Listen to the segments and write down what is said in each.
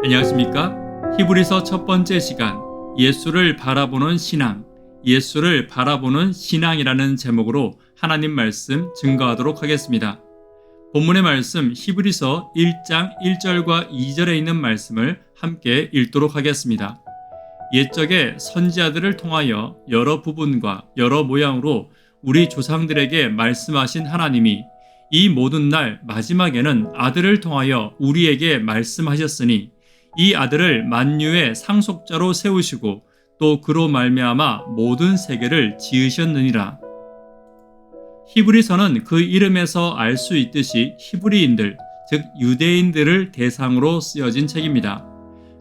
안녕하십니까? 히브리서 첫 번째 시간, 예수를 바라보는 신앙, 예수를 바라보는 신앙이라는 제목으로 하나님 말씀 증거하도록 하겠습니다. 본문의 말씀 히브리서 1장 1절과 2절에 있는 말씀을 함께 읽도록 하겠습니다. 옛적에 선지자들을 통하여 여러 부분과 여러 모양으로 우리 조상들에게 말씀하신 하나님이 이 모든 날 마지막에는 아들을 통하여 우리에게 말씀하셨으니 이 아들을 만유의 상속자로 세우시고 또 그로 말미암아 모든 세계를 지으셨느니라. 히브리서는 그 이름에서 알 수 있듯이 히브리인들, 즉 유대인들을 대상으로 쓰여진 책입니다.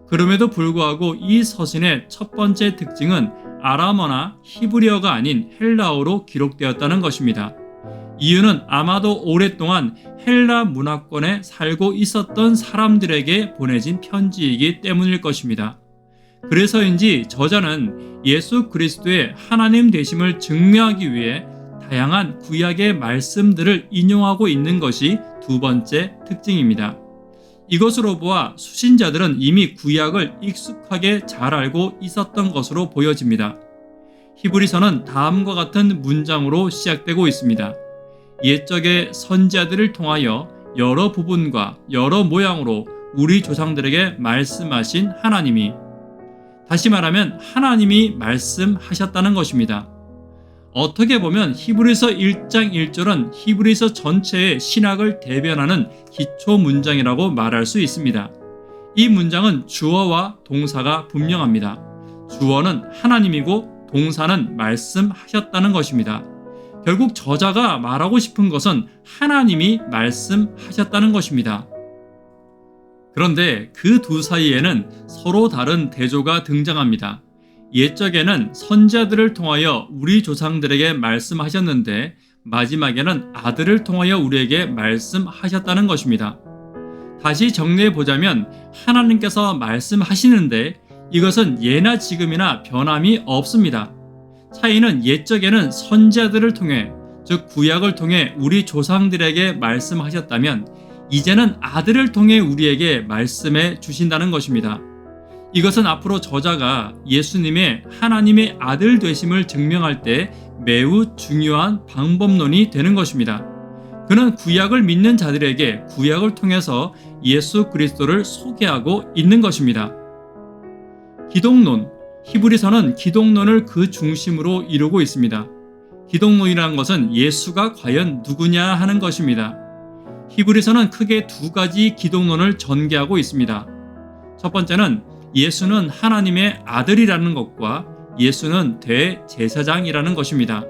그럼에도 불구하고 이 서신의 첫 번째 특징은 아람어나 히브리어가 아닌 헬라어로 기록되었다는 것입니다. 이유는 아마도 오랫동안 헬라 문화권에 살고 있었던 사람들에게 보내진 편지이기 때문일 것입니다. 그래서인지 저자는 예수 그리스도의 하나님 되심을 증명하기 위해 다양한 구약의 말씀들을 인용하고 있는 것이 두 번째 특징입니다. 이것으로 보아 수신자들은 이미 구약을 익숙하게 잘 알고 있었던 것으로 보여집니다. 히브리서는 다음과 같은 문장으로 시작되고 있습니다. 옛적의 선지자들을 통하여 여러 부분과 여러 모양으로 우리 조상들에게 말씀하신 하나님이, 다시 말하면 하나님이 말씀하셨다는 것입니다. 어떻게 보면 히브리서 1장 1절은 히브리서 전체의 신학을 대변하는 기초 문장이라고 말할 수 있습니다. 이 문장은 주어와 동사가 분명합니다. 주어는 하나님이고 동사는 말씀하셨다는 것입니다. 결국 저자가 말하고 싶은 것은 하나님이 말씀하셨다는 것입니다. 그런데 그 두 사이에는 서로 다른 대조가 등장합니다. 옛적에는 선지자들을 통하여 우리 조상들에게 말씀하셨는데 마지막에는 아들을 통하여 우리에게 말씀하셨다는 것입니다. 다시 정리해 보자면 하나님께서 말씀하시는데 이것은 예나 지금이나 변함이 없습니다. 차이는 옛적에는 선지자들을 통해, 즉 구약을 통해 우리 조상들에게 말씀하셨다면 이제는 아들을 통해 우리에게 말씀해 주신다는 것입니다. 이것은 앞으로 저자가 예수님의 하나님의 아들 되심을 증명할 때 매우 중요한 방법론이 되는 것입니다. 그는 구약을 믿는 자들에게 구약을 통해서 예수 그리스도를 소개하고 있는 것입니다. 기독론, 히브리서는 기독론을 그 중심으로 이루고 있습니다. 기독론이라는 것은 예수가 과연 누구냐 하는 것입니다. 히브리서는 크게 두 가지 기독론을 전개하고 있습니다. 첫 번째는 예수는 하나님의 아들이라는 것과 예수는 대제사장이라는 것입니다.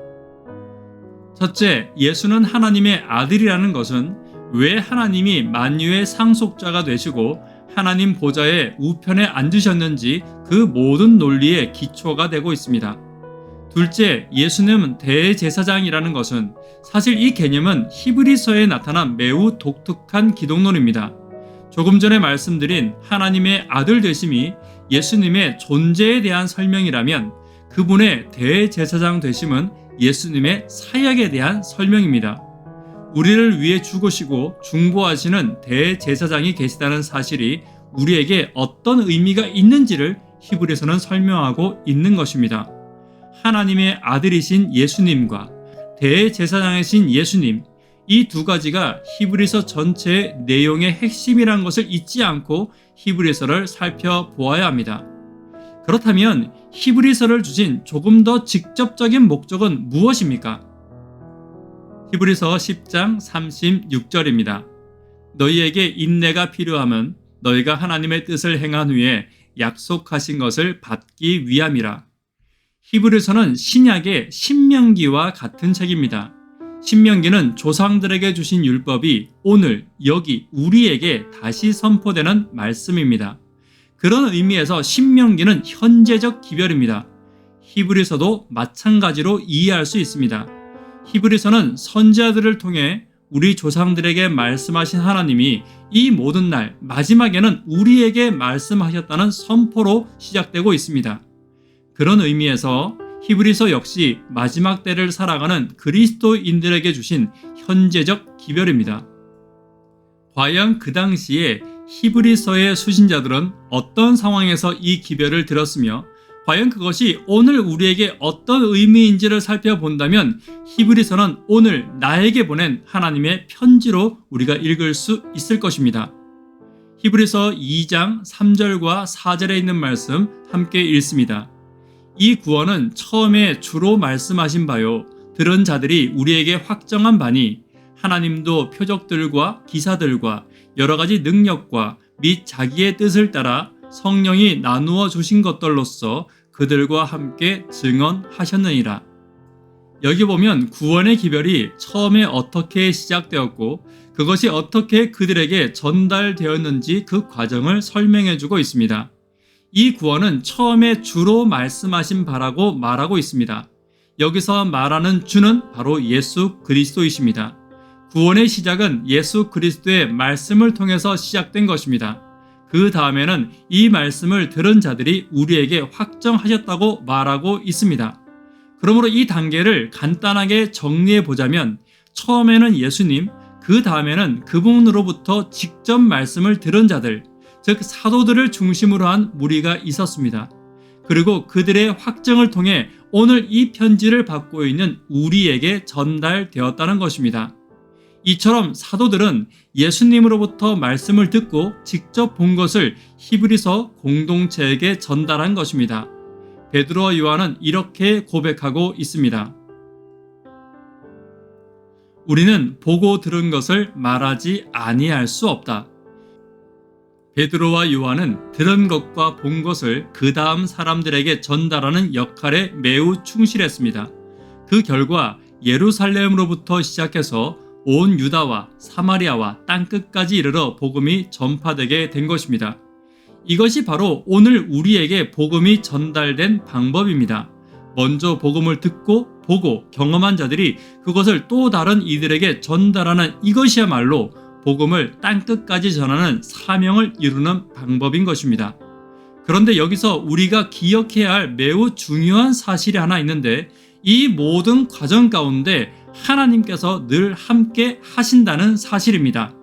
첫째, 예수는 하나님의 아들이라는 것은 왜 하나님이 만유의 상속자가 되시고 하나님 보좌의 우편에 앉으셨는지 그 모든 논리의 기초가 되고 있습니다. 둘째, 예수님은 대제사장이라는 것은 사실 이 개념은 히브리서에 나타난 매우 독특한 기독론입니다. 조금 전에 말씀드린 하나님의 아들 되심이 예수님의 존재에 대한 설명이라면 그분의 대제사장 되심은 예수님의 사역에 대한 설명입니다. 우리를 위해 죽으시고 중보하시는 대제사장이 계시다는 사실이 우리에게 어떤 의미가 있는지를 히브리서는 설명하고 있는 것입니다. 하나님의 아들이신 예수님과 대제사장이신 예수님, 이 두 가지가 히브리서 전체의 내용의 핵심이라는 것을 잊지 않고 히브리서를 살펴보아야 합니다. 그렇다면 히브리서를 주신 조금 더 직접적인 목적은 무엇입니까? 히브리서 10장 36절입니다. 너희에게 인내가 필요하면 너희가 하나님의 뜻을 행한 후에 약속하신 것을 받기 위함이라. 히브리서는 신약의 신명기와 같은 책입니다. 신명기는 조상들에게 주신 율법이 오늘 여기 우리에게 다시 선포되는 말씀입니다. 그런 의미에서 신명기는 현재적 기별입니다. 히브리서도 마찬가지로 이해할 수 있습니다. 히브리서는 선지자들을 통해 우리 조상들에게 말씀하신 하나님이 이 모든 날 마지막에는 우리에게 말씀하셨다는 선포로 시작되고 있습니다. 그런 의미에서 히브리서 역시 마지막 때를 살아가는 그리스도인들에게 주신 현재적 기별입니다. 과연 그 당시에 히브리서의 수신자들은 어떤 상황에서 이 기별을 들었으며 과연 그것이 오늘 우리에게 어떤 의미인지를 살펴본다면 히브리서는 오늘 나에게 보낸 하나님의 편지로 우리가 읽을 수 있을 것입니다. 히브리서 2장 3절과 4절에 있는 말씀 함께 읽습니다. 이 구원은 처음에 주로 말씀하신 바요 들은 자들이 우리에게 확정한 바니 하나님도 표적들과 기사들과 여러 가지 능력과 및 자기의 뜻을 따라 성령이 나누어 주신 것들로서 그들과 함께 증언하셨느니라. 여기 보면 구원의 기별이 처음에 어떻게 시작되었고 그것이 어떻게 그들에게 전달되었는지 그 과정을 설명해 주고 있습니다. 이 구원은 처음에 주로 말씀하신 바라고 말하고 있습니다. 여기서 말하는 주는 바로 예수 그리스도이십니다. 구원의 시작은 예수 그리스도의 말씀을 통해서 시작된 것입니다. 그 다음에는 이 말씀을 들은 자들이 우리에게 확정하셨다고 말하고 있습니다. 그러므로 이 단계를 간단하게 정리해 보자면 처음에는 예수님, 그 다음에는 그분으로부터 직접 말씀을 들은 자들, 즉 사도들을 중심으로 한 무리가 있었습니다. 그리고 그들의 확정을 통해 오늘 이 편지를 받고 있는 우리에게 전달되었다는 것입니다. 이처럼 사도들은 예수님으로부터 말씀을 듣고 직접 본 것을 히브리서 공동체에게 전달한 것입니다. 베드로와 요한은 이렇게 고백하고 있습니다. 우리는 보고 들은 것을 말하지 아니할 수 없다. 베드로와 요한은 들은 것과 본 것을 그 다음 사람들에게 전달하는 역할에 매우 충실했습니다. 그 결과 예루살렘으로부터 시작해서 온 유다와 사마리아와 땅끝까지 이르러 복음이 전파되게 된 것입니다. 이것이 바로 오늘 우리에게 복음이 전달된 방법입니다. 먼저 복음을 듣고 보고 경험한 자들이 그것을 또 다른 이들에게 전달하는 이것이야말로 복음을 땅끝까지 전하는 사명을 이루는 방법인 것입니다. 그런데 여기서 우리가 기억해야 할 매우 중요한 사실이 하나 있는데 이 모든 과정 가운데 하나님께서 늘 함께 하신다는 사실입니다.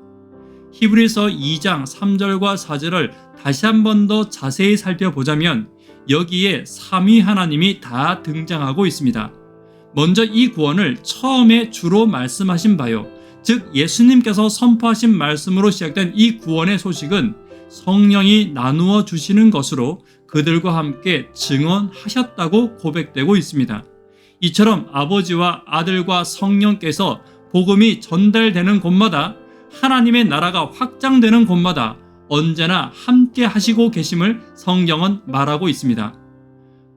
히브리서 2장 3절과 4절을 다시 한 번 더 자세히 살펴보자면 여기에 삼위 하나님이 다 등장하고 있습니다. 먼저 이 구원을 처음에 주로 말씀하신 바요, 즉 예수님께서 선포하신 말씀으로 시작된 이 구원의 소식은 성령이 나누어 주시는 것으로 그들과 함께 증언하셨다고 고백되고 있습니다. 이처럼 아버지와 아들과 성령께서 복음이 전달되는 곳마다 하나님의 나라가 확장되는 곳마다 언제나 함께 하시고 계심을 성경은 말하고 있습니다.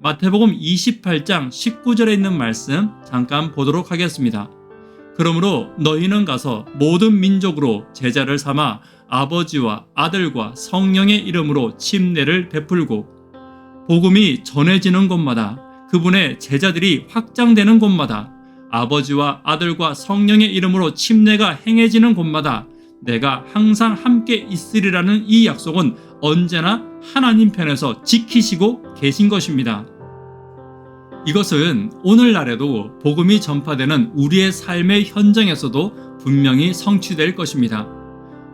마태복음 28장 19절에 있는 말씀 잠깐 보도록 하겠습니다. 그러므로 너희는 가서 모든 민족으로 제자를 삼아 아버지와 아들과 성령의 이름으로 침례를 베풀고 복음이 전해지는 곳마다 그분의 제자들이 확장되는 곳마다 아버지와 아들과 성령의 이름으로 침례가 행해지는 곳마다 내가 항상 함께 있으리라는 이 약속은 언제나 하나님 편에서 지키시고 계신 것입니다. 이것은 오늘날에도 복음이 전파되는 우리의 삶의 현장에서도 분명히 성취될 것입니다.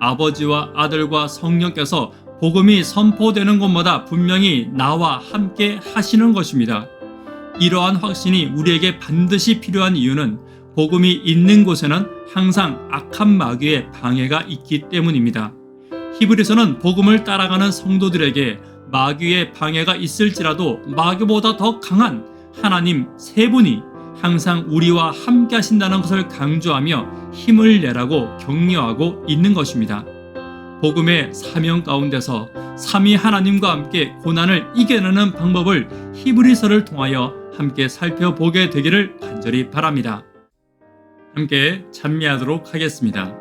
아버지와 아들과 성령께서 복음이 선포되는 곳마다 분명히 나와 함께 하시는 것입니다. 이러한 확신이 우리에게 반드시 필요한 이유는 복음이 있는 곳에는 항상 악한 마귀의 방해가 있기 때문입니다. 히브리서는 복음을 따라가는 성도들에게 마귀의 방해가 있을지라도 마귀보다 더 강한 하나님 세 분이 항상 우리와 함께 하신다는 것을 강조하며 힘을 내라고 격려하고 있는 것입니다. 복음의 사명 가운데서 삼위 하나님과 함께 고난을 이겨내는 방법을 히브리서를 통하여 함께 살펴보게 되기를 간절히 바랍니다. 함께 찬미하도록 하겠습니다.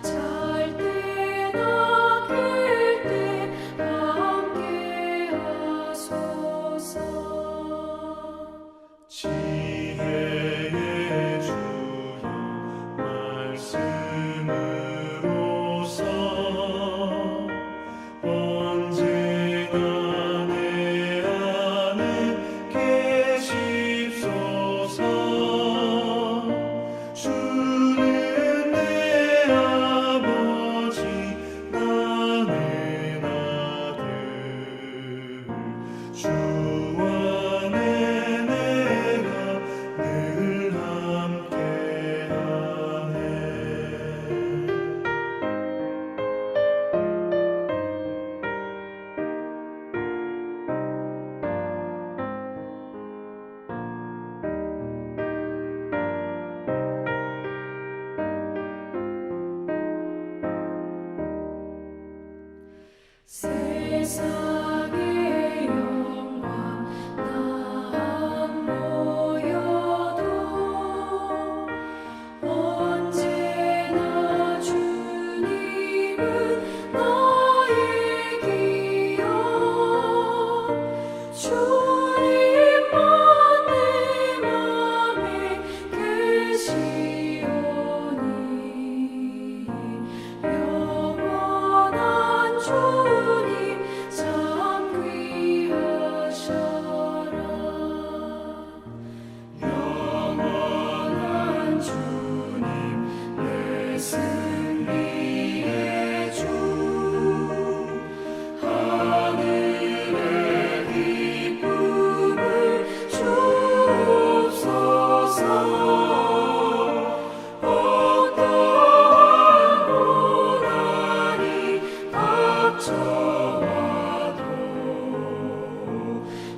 생각 주님만 내 맘에 계시오니 영원한 주님 참 귀하셔라. 영원한 주님 내 승리의 주 하늘의 기쁨을 주옵소서. 어떠한 고난이 닥쳐와도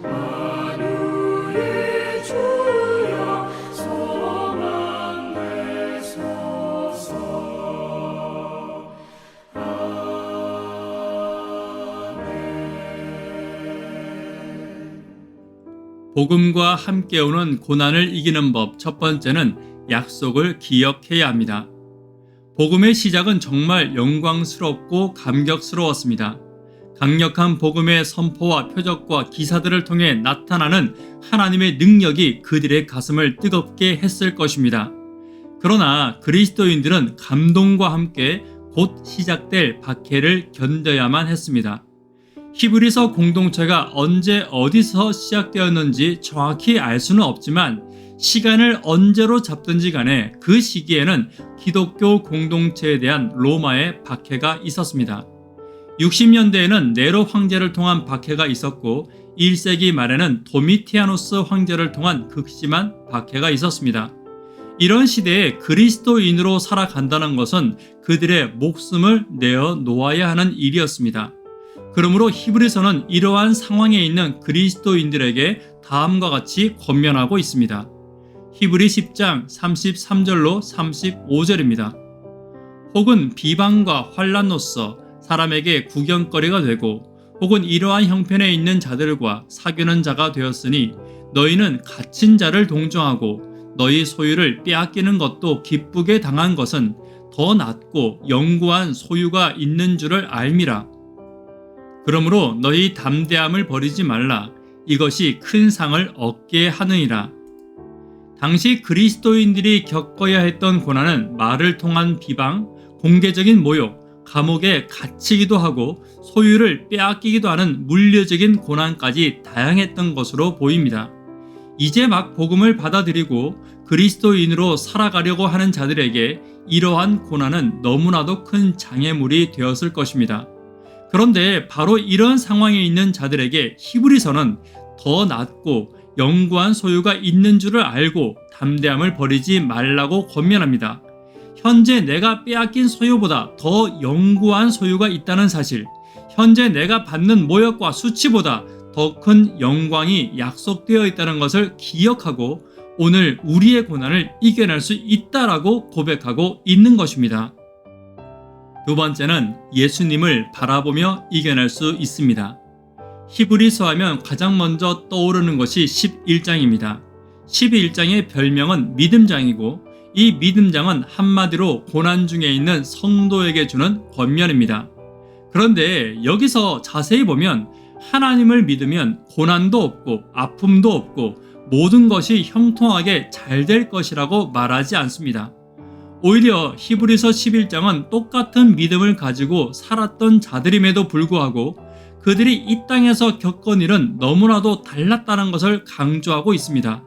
만유의 주여 소망 되소서. 복음과 함께 오는 고난을 이기는 법 첫 번째는 약속을 기억해야 합니다. 복음의 시작은 정말 영광스럽고 감격스러웠습니다. 강력한 복음의 선포와 표적과 기사들을 통해 나타나는 하나님의 능력이 그들의 가슴을 뜨겁게 했을 것입니다. 그러나 그리스도인들은 감동과 함께 곧 시작될 박해를 견뎌야만 했습니다. 히브리서 공동체가 언제 어디서 시작되었는지 정확히 알 수는 없지만 시간을 언제로 잡든지 간에 그 시기에는 기독교 공동체에 대한 로마의 박해가 있었습니다. 60년대에는 네로 황제를 통한 박해가 있었고 1세기 말에는 도미티아누스 황제를 통한 극심한 박해가 있었습니다. 이런 시대에 그리스도인으로 살아간다는 것은 그들의 목숨을 내어 놓아야 하는 일이었습니다. 그러므로 히브리서는 이러한 상황에 있는 그리스도인들에게 다음과 같이 권면하고 있습니다. 히브리 10장 33절로 35절입니다. 혹은 비방과 환난로서 사람에게 구경거리가 되고 혹은 이러한 형편에 있는 자들과 사귀는 자가 되었으니 너희는 갇힌 자를 동정하고 너희 소유를 빼앗기는 것도 기쁘게 당한 것은 더 낫고 영구한 소유가 있는 줄을 알미라. 그러므로 너희 담대함을 버리지 말라. 이것이 큰 상을 얻게 하느니라. 당시 그리스도인들이 겪어야 했던 고난은 말을 통한 비방, 공개적인 모욕, 감옥에 갇히기도 하고 소유를 빼앗기기도 하는 물리적인 고난까지 다양했던 것으로 보입니다. 이제 막 복음을 받아들이고 그리스도인으로 살아가려고 하는 자들에게 이러한 고난은 너무나도 큰 장애물이 되었을 것입니다. 그런데 바로 이런 상황에 있는 자들에게 히브리서는 더 낫고 영구한 소유가 있는 줄을 알고 담대함을 버리지 말라고 권면합니다. 현재 내가 빼앗긴 소유보다 더 영구한 소유가 있다는 사실, 현재 내가 받는 모욕과 수치보다 더 큰 영광이 약속되어 있다는 것을 기억하고 오늘 우리의 고난을 이겨낼 수 있다라고 고백하고 있는 것입니다. 두 번째는 예수님을 바라보며 이겨낼 수 있습니다. 히브리서 하면 가장 먼저 떠오르는 것이 11장입니다. 11장의 별명은 믿음장이고 이 믿음장은 한마디로 고난 중에 있는 성도에게 주는 권면입니다. 그런데 여기서 자세히 보면 하나님을 믿으면 고난도 없고 아픔도 없고 모든 것이 형통하게 잘 될 것이라고 말하지 않습니다. 오히려 히브리서 11장은 똑같은 믿음을 가지고 살았던 자들임에도 불구하고 그들이 이 땅에서 겪은 일은 너무나도 달랐다는 것을 강조하고 있습니다.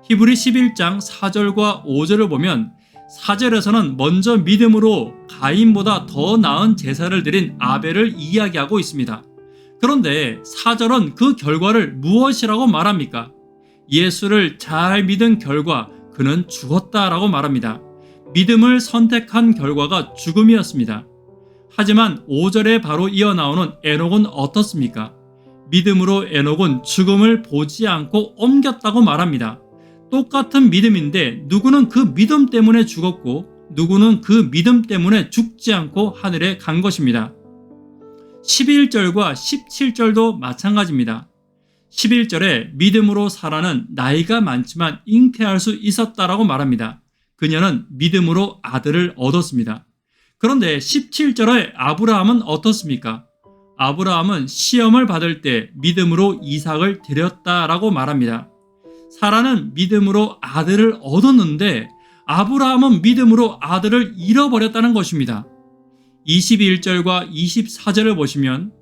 히브리 11장 4절과 5절을 보면 4절에서는 먼저 믿음으로 가인보다 더 나은 제사를 드린 아벨을 이야기하고 있습니다. 그런데 4절은 그 결과를 무엇이라고 말합니까? 예수를 잘 믿은 결과 그는 죽었다라고 말합니다. 믿음을 선택한 결과가 죽음이었습니다. 하지만 5절에 바로 이어나오는 에녹은 어떻습니까? 믿음으로 에녹은 죽음을 보지 않고 옮겼다고 말합니다. 똑같은 믿음인데 누구는 그 믿음 때문에 죽었고 누구는 그 믿음 때문에 죽지 않고 하늘에 간 것입니다. 11절과 17절도 마찬가지입니다. 11절에 믿음으로 사라는 나이가 많지만 잉태할 수 있었다라고 말합니다. 그녀는 믿음으로 아들을 얻었습니다. 그런데 17절에 아브라함은 어떻습니까? 아브라함은 시험을 받을 때 믿음으로 이삭을 드렸다라고 말합니다. 사라는 믿음으로 아들을 얻었는데 아브라함은 믿음으로 아들을 잃어버렸다는 것입니다. 21절과 24절을 보시면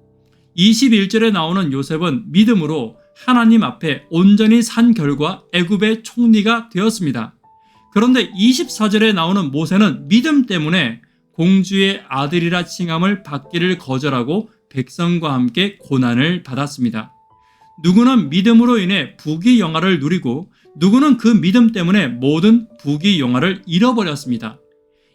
21절에 나오는 요셉은 믿음으로 하나님 앞에 온전히 산 결과 애굽의 총리가 되었습니다. 그런데 24절에 나오는 모세는 믿음 때문에 공주의 아들이라 칭함을 받기를 거절하고 백성과 함께 고난을 받았습니다. 누구는 믿음으로 인해 부귀 영화를 누리고 누구는 그 믿음 때문에 모든 부귀 영화를 잃어버렸습니다.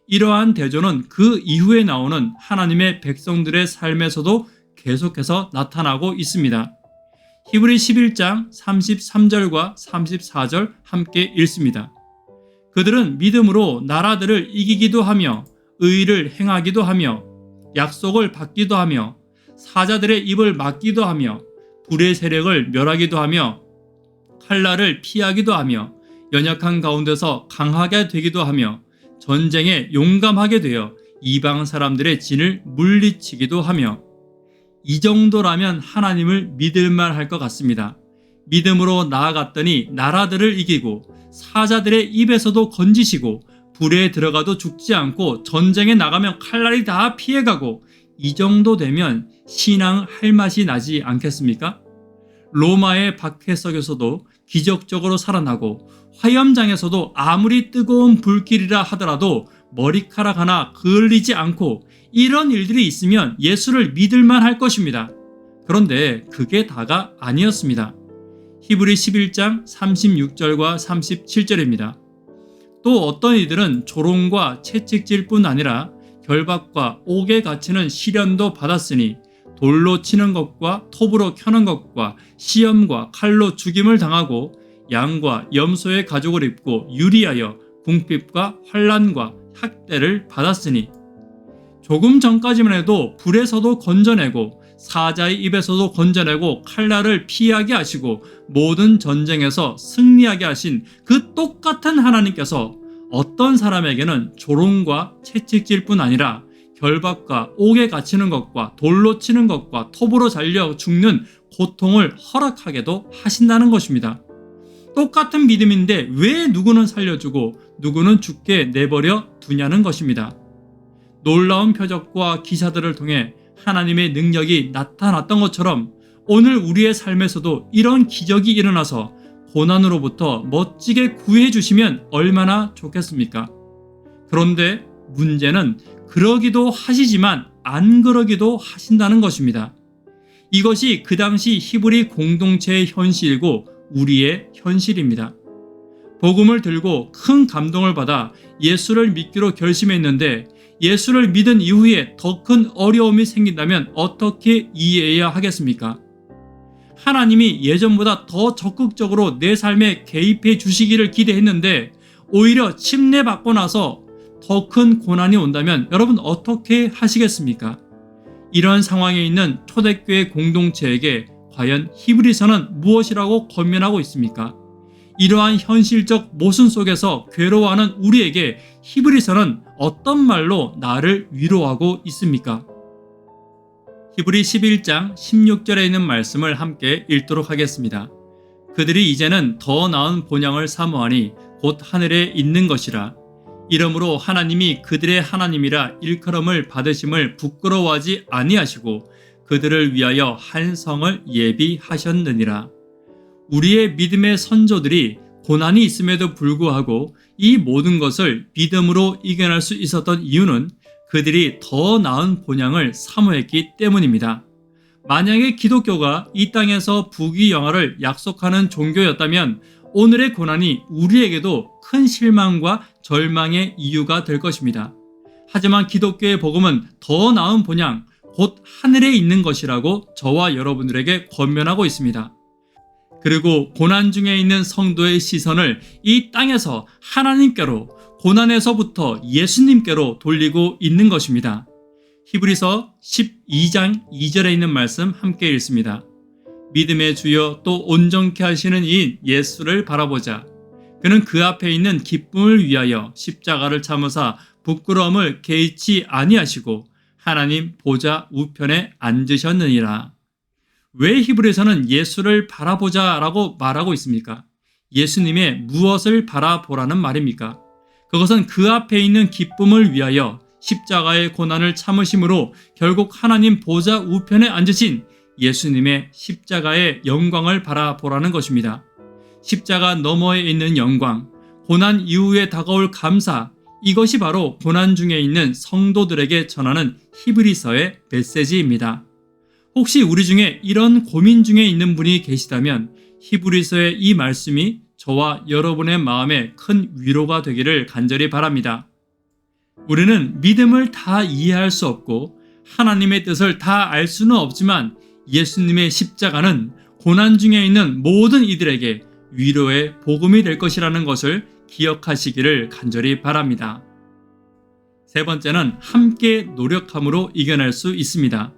이러한 대조는 그 이후에 나오는 하나님의 백성들의 삶에서도 계속해서 나타나고 있습니다. 히브리 11장 33절과 34절 함께 읽습니다. 그들은 믿음으로 나라들을 이기기도 하며 의를 행하기도 하며 약속을 받기도 하며 사자들의 입을 막기도 하며 불의 세력을 멸하기도 하며 칼날을 피하기도 하며 연약한 가운데서 강하게 되기도 하며 전쟁에 용감하게 되어 이방 사람들의 진을 물리치기도 하며 이 정도라면 하나님을 믿을만 할 것 같습니다. 믿음으로 나아갔더니 나라들을 이기고 사자들의 입에서도 건지시고 불에 들어가도 죽지 않고 전쟁에 나가면 칼날이 다 피해가고 이 정도 되면 신앙 할 맛이 나지 않겠습니까? 로마의 박해석에서도 기적적으로 살아나고 화염장에서도 아무리 뜨거운 불길이라 하더라도 머리카락 하나 그을리지 않고 이런 일들이 있으면 예수를 믿을만 할 것입니다. 그런데 그게 다가 아니었습니다. 히브리 11장 36절과 37절입니다. 또 어떤 이들은 조롱과 채찍질 뿐 아니라 결박과 옥에 갇히는 시련도 받았으니 돌로 치는 것과 톱으로 켜는 것과 시험과 칼로 죽임을 당하고 양과 염소의 가죽을 입고 유리하여 궁핍과 환난과 학대를 받았으니 조금 전까지만 해도 불에서도 건져내고 사자의 입에서도 건져내고 칼날을 피하게 하시고 모든 전쟁에서 승리하게 하신 그 똑같은 하나님께서 어떤 사람에게는 조롱과 채찍질 뿐 아니라 결박과 옥에 갇히는 것과 돌로 치는 것과 톱으로 잘려 죽는 고통을 허락하게도 하신다는 것입니다. 똑같은 믿음인데 왜 누구는 살려주고 누구는 죽게 내버려 두냐는 것입니다. 놀라운 표적과 기사들을 통해 하나님의 능력이 나타났던 것처럼 오늘 우리의 삶에서도 이런 기적이 일어나서 고난으로부터 멋지게 구해 주시면 얼마나 좋겠습니까? 그런데 문제는 그러기도 하시지만 안 그러기도 하신다는 것입니다. 이것이 그 당시 히브리 공동체의 현실이고 우리의 현실입니다. 복음을 들고 큰 감동을 받아 예수를 믿기로 결심했는데 예수를 믿은 이후에 더 큰 어려움이 생긴다면 어떻게 이해해야 하겠습니까? 하나님이 예전보다 더 적극적으로 내 삶에 개입해 주시기를 기대했는데 오히려 침례받고 나서 더 큰 고난이 온다면 여러분 어떻게 하시겠습니까? 이런 상황에 있는 초대교회 공동체에게 과연 히브리서는 무엇이라고 권면하고 있습니까? 이러한 현실적 모순 속에서 괴로워하는 우리에게 히브리서는 어떤 말로 나를 위로하고 있습니까? 히브리 11장 16절에 있는 말씀을 함께 읽도록 하겠습니다. 그들이 이제는 더 나은 본향을 사모하니 곧 하늘에 있는 것이라. 이러므로 하나님이 그들의 하나님이라 일컬음을 받으심을 부끄러워하지 아니하시고 그들을 위하여 한 성을 예비하셨느니라. 우리의 믿음의 선조들이 고난이 있음에도 불구하고 이 모든 것을 믿음으로 이겨낼 수 있었던 이유는 그들이 더 나은 본향을 사모했기 때문입니다. 만약에 기독교가 이 땅에서 부귀 영화를 약속하는 종교였다면 오늘의 고난이 우리에게도 큰 실망과 절망의 이유가 될 것입니다. 하지만 기독교의 복음은 더 나은 본향, 곧 하늘에 있는 것이라고 저와 여러분들에게 권면하고 있습니다. 그리고 고난 중에 있는 성도의 시선을 이 땅에서 하나님께로, 고난에서부터 예수님께로 돌리고 있는 것입니다. 히브리서 12장 2절에 있는 말씀 함께 읽습니다. 믿음의 주여 또 온전케 하시는 이인 예수를 바라보자. 그는 그 앞에 있는 기쁨을 위하여 십자가를 참으사 부끄러움을 개의치 아니하시고 하나님 보좌 우편에 앉으셨느니라. 왜 히브리서는 예수를 바라보자라고 말하고 있습니까? 예수님의 무엇을 바라보라는 말입니까? 그것은 그 앞에 있는 기쁨을 위하여 십자가의 고난을 참으심으로 결국 하나님 보좌 우편에 앉으신 예수님의 십자가의 영광을 바라보라는 것입니다. 십자가 너머에 있는 영광, 고난 이후에 다가올 감사, 이것이 바로 고난 중에 있는 성도들에게 전하는 히브리서의 메시지입니다. 혹시 우리 중에 이런 고민 중에 있는 분이 계시다면 히브리서의 이 말씀이 저와 여러분의 마음에 큰 위로가 되기를 간절히 바랍니다. 우리는 믿음을 다 이해할 수 없고 하나님의 뜻을 다 알 수는 없지만 예수님의 십자가는 고난 중에 있는 모든 이들에게 위로의 복음이 될 것이라는 것을 기억하시기를 간절히 바랍니다. 세 번째는 함께 노력함으로 이겨낼 수 있습니다.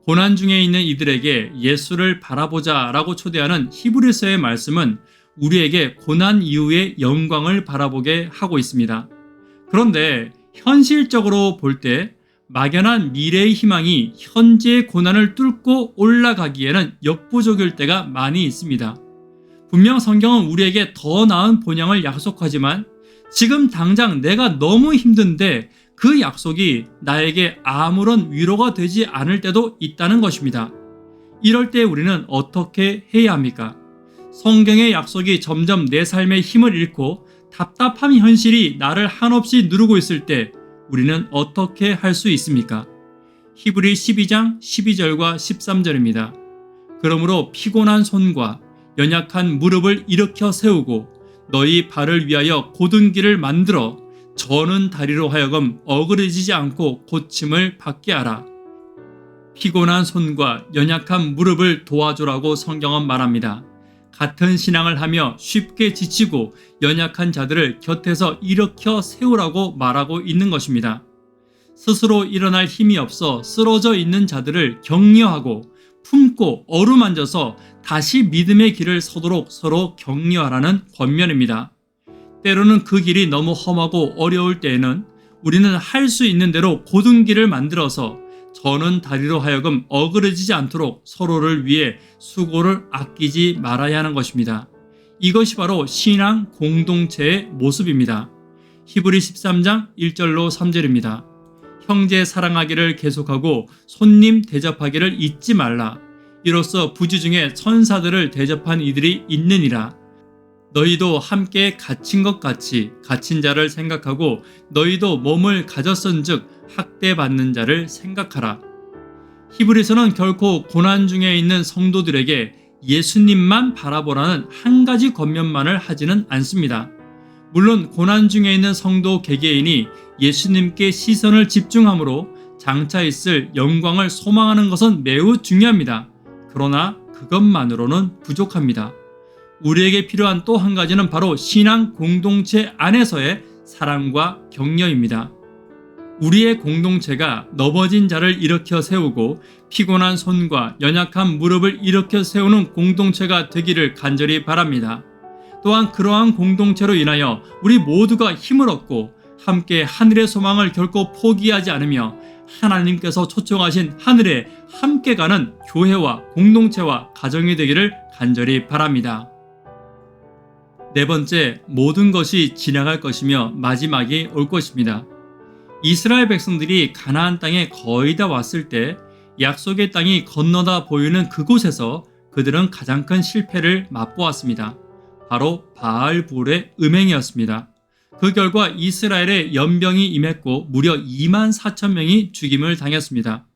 고난 중에 있는 이들에게 예수를 바라보자 라고 초대하는 히브리서의 말씀은 우리에게 고난 이후의 영광을 바라보게 하고 있습니다. 그런데 현실적으로 볼 때 막연한 미래의 희망이 현재의 고난을 뚫고 올라가기에는 역부족일 때가 많이 있습니다. 분명 성경은 우리에게 더 나은 본향을 약속하지만 지금 당장 내가 너무 힘든데 그 약속이 나에게 아무런 위로가 되지 않을 때도 있다는 것입니다. 이럴 때 우리는 어떻게 해야 합니까? 성경의 약속이 점점 내 삶의 힘을 잃고 답답한 현실이 나를 한없이 누르고 있을 때 우리는 어떻게 할 수 있습니까? 히브리 12장 12절과 13절입니다. 그러므로 피곤한 손과 연약한 무릎을 일으켜 세우고 너희 발을 위하여 곧은 길을 만들어 저는 다리로 하여금 어그러지지 않고 고침을 받게 하라. 피곤한 손과 연약한 무릎을 도와주라고 성경은 말합니다. 같은 신앙을 하며 쉽게 지치고 연약한 자들을 곁에서 일으켜 세우라고 말하고 있는 것입니다. 스스로 일어날 힘이 없어 쓰러져 있는 자들을 격려하고 품고 어루만져서 다시 믿음의 길을 서도록 서로 격려하라는 권면입니다. 때로는 그 길이 너무 험하고 어려울 때에는 우리는 할 수 있는 대로 곧은 길을 만들어서 저는 다리로 하여금 어그러지지 않도록 서로를 위해 수고를 아끼지 말아야 하는 것입니다. 이것이 바로 신앙 공동체의 모습입니다. 히브리 13장 1절로 3절입니다. 형제 사랑하기를 계속하고 손님 대접하기를 잊지 말라. 이로써 부지 중에 천사들을 대접한 이들이 있느니라. 너희도 함께 갇힌 것 같이 갇힌 자를 생각하고 너희도 몸을 가졌은즉 학대받는 자를 생각하라. 히브리서는 결코 고난 중에 있는 성도들에게 예수님만 바라보라는 한 가지 권면만을 하지는 않습니다. 물론 고난 중에 있는 성도 개개인이 예수님께 시선을 집중함으로 장차 있을 영광을 소망하는 것은 매우 중요합니다. 그러나 그것만으로는 부족합니다. 우리에게 필요한 또 한 가지는 바로 신앙 공동체 안에서의 사랑과 격려입니다. 우리의 공동체가 넘어진 자를 일으켜 세우고 피곤한 손과 연약한 무릎을 일으켜 세우는 공동체가 되기를 간절히 바랍니다. 또한 그러한 공동체로 인하여 우리 모두가 힘을 얻고 함께 하늘의 소망을 결코 포기하지 않으며 하나님께서 초청하신 하늘에 함께 가는 교회와 공동체와 가정이 되기를 간절히 바랍니다. 네 번째, 모든 것이 지나갈 것이며 마지막이 올 것입니다. 이스라엘 백성들이 가나안 땅에 거의 다 왔을 때 약속의 땅이 건너다 보이는 그곳에서 그들은 가장 큰 실패를 맛보았습니다. 바로 바알불의 음행이었습니다. 그 결과 이스라엘에 연병이 임했고 무려 2만 4천 명이 죽임을 당했습니다.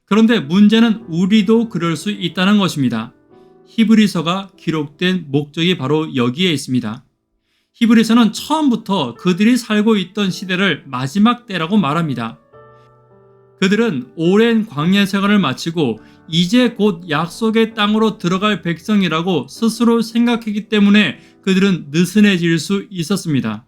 그런데 문제는 우리도 그럴 수 있다는 것입니다. 히브리서가 기록된 목적이 바로 여기에 있습니다. 히브리서는 처음부터 그들이 살고 있던 시대를 마지막 때라고 말합니다. 그들은 오랜 광야 생활을 마치고 이제 곧 약속의 땅으로 들어갈 백성이라고 스스로 생각했기 때문에 그들은 느슨해질 수 있었습니다.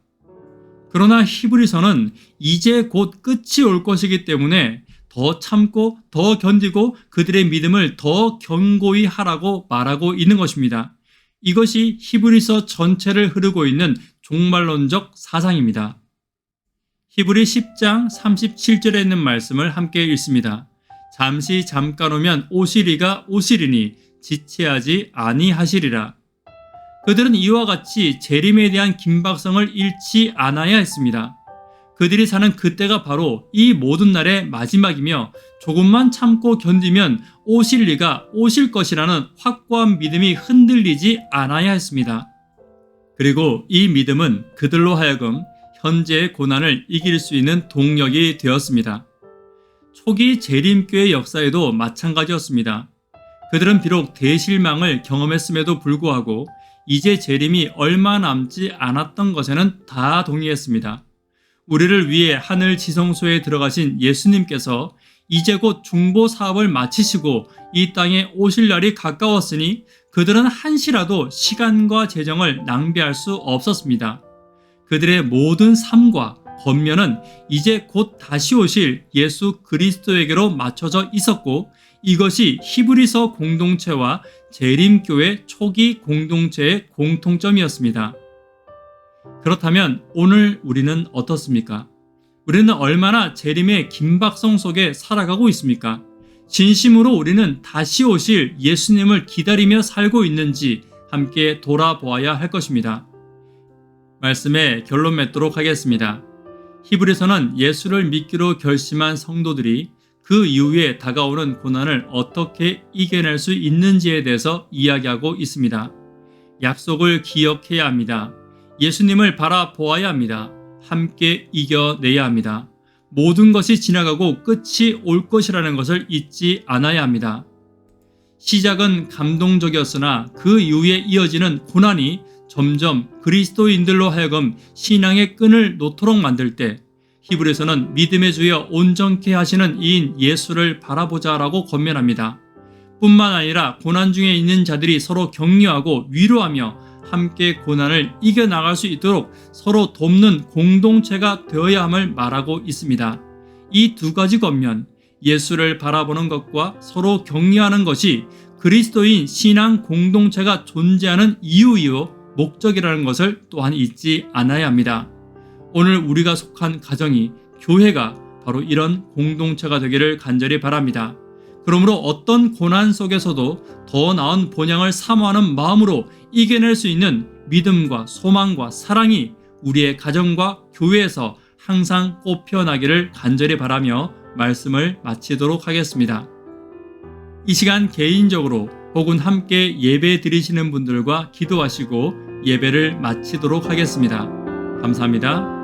그러나 히브리서는 이제 곧 끝이 올 것이기 때문에 더 참고 더 견디고 그들의 믿음을 더 견고히 하라고 말하고 있는 것입니다. 이것이 히브리서 전체를 흐르고 있는 종말론적 사상입니다. 히브리 10장 37절에 있는 말씀을 함께 읽습니다. 잠시 잠깐 오면 오시리가 오시리니 지체하지 아니하시리라. 그들은 이와 같이 재림에 대한 긴박성을 잃지 않아야 했습니다. 그들이 사는 그때가 바로 이 모든 날의 마지막이며 조금만 참고 견디면 오실 리가 오실 것이라는 확고한 믿음이 흔들리지 않아야 했습니다. 그리고 이 믿음은 그들로 하여금 현재의 고난을 이길 수 있는 동력이 되었습니다. 초기 재림교의 역사에도 마찬가지였습니다. 그들은 비록 대실망을 경험했음에도 불구하고 이제 재림이 얼마 남지 않았던 것에는 다 동의했습니다. 우리를 위해 하늘 지성소에 들어가신 예수님께서 이제 곧 중보 사업을 마치시고 이 땅에 오실 날이 가까웠으니 그들은 한시라도 시간과 재정을 낭비할 수 없었습니다. 그들의 모든 삶과 권면은 이제 곧 다시 오실 예수 그리스도에게로 맞춰져 있었고 이것이 히브리서 공동체와 재림교회 초기 공동체의 공통점이었습니다. 그렇다면 오늘 우리는 어떻습니까? 우리는 얼마나 재림의 긴박성 속에 살아가고 있습니까? 진심으로 우리는 다시 오실 예수님을 기다리며 살고 있는지 함께 돌아보아야 할 것입니다. 말씀의 결론 맺도록 하겠습니다. 히브리서는 예수를 믿기로 결심한 성도들이 그 이후에 다가오는 고난을 어떻게 이겨낼 수 있는지에 대해서 이야기하고 있습니다. 약속을 기억해야 합니다. 예수님을 바라보아야 합니다. 함께 이겨내야 합니다. 모든 것이 지나가고 끝이 올 것이라는 것을 잊지 않아야 합니다. 시작은 감동적이었으나 그 이후에 이어지는 고난이 점점 그리스도인들로 하여금 신앙의 끈을 놓도록 만들 때 히브리서는 믿음의 주여 온전케 하시는 이인 예수를 바라보자라고 권면합니다. 뿐만 아니라 고난 중에 있는 자들이 서로 격려하고 위로하며 함께 고난을 이겨나갈 수 있도록 서로 돕는 공동체가 되어야 함을 말하고 있습니다. 이 두 가지 권면, 예수를 바라보는 것과 서로 격려하는 것이 그리스도인 신앙 공동체가 존재하는 이유이요 목적이라는 것을 또한 잊지 않아야 합니다. 오늘 우리가 속한 가정이, 교회가 바로 이런 공동체가 되기를 간절히 바랍니다. 그러므로 어떤 고난 속에서도 더 나은 본향을 사모하는 마음으로 이겨낼 수 있는 믿음과 소망과 사랑이 우리의 가정과 교회에서 항상 꽃피어나기를 간절히 바라며 말씀을 마치도록 하겠습니다. 이 시간 개인적으로 혹은 함께 예배 드리시는 분들과 기도하시고 예배를 마치도록 하겠습니다. 감사합니다.